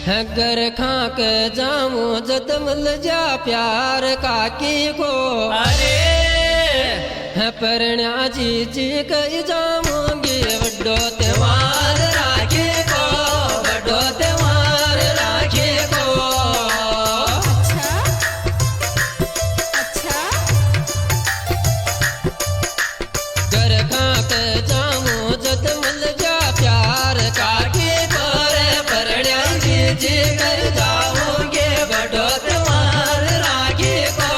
घर खा के जाऊं जद मिल जा प्यार काकी को। अरे परण्या जी कही जाऊंगी बड़ो त्योहार राखी को, बड़ो त्योहार राखी को। अच्छा घर खा के जाऊं जद मिल जा प्यार काकी को। परण्या जी कर जाओगे बड़ो त्योहार राखी को,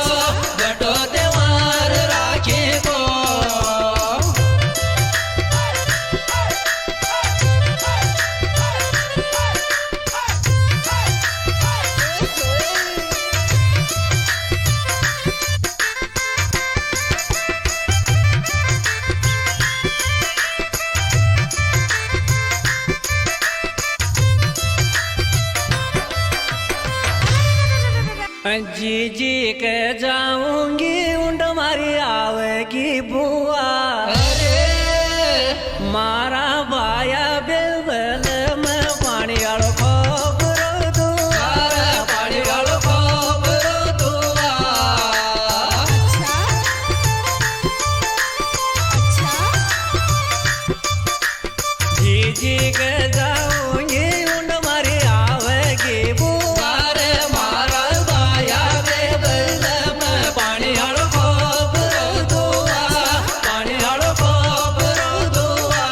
बड़ो त्योहार राखी को। जी जी के जाऊंगी उंड मारी आवेगी बुआ। अरे मारा बाया बेवल में पानी आलो खबर दो, पानी वालो खबर दुआ। अच्छा जी जी के जाऊंगी उंड मारी आवेगी बुआ। अरे मारा बाया बेबल में पानी वालो खबर दुआ, पानी वालो खबर दुआ।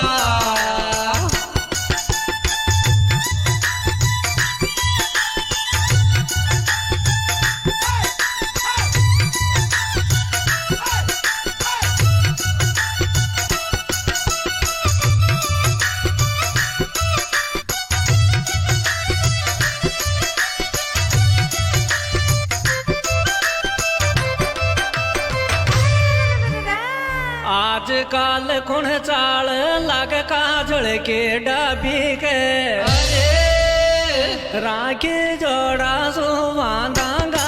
आज काल कुण चाल लाग काजल के डाबी के। अरे राखी जोड़ा सो बांधांगा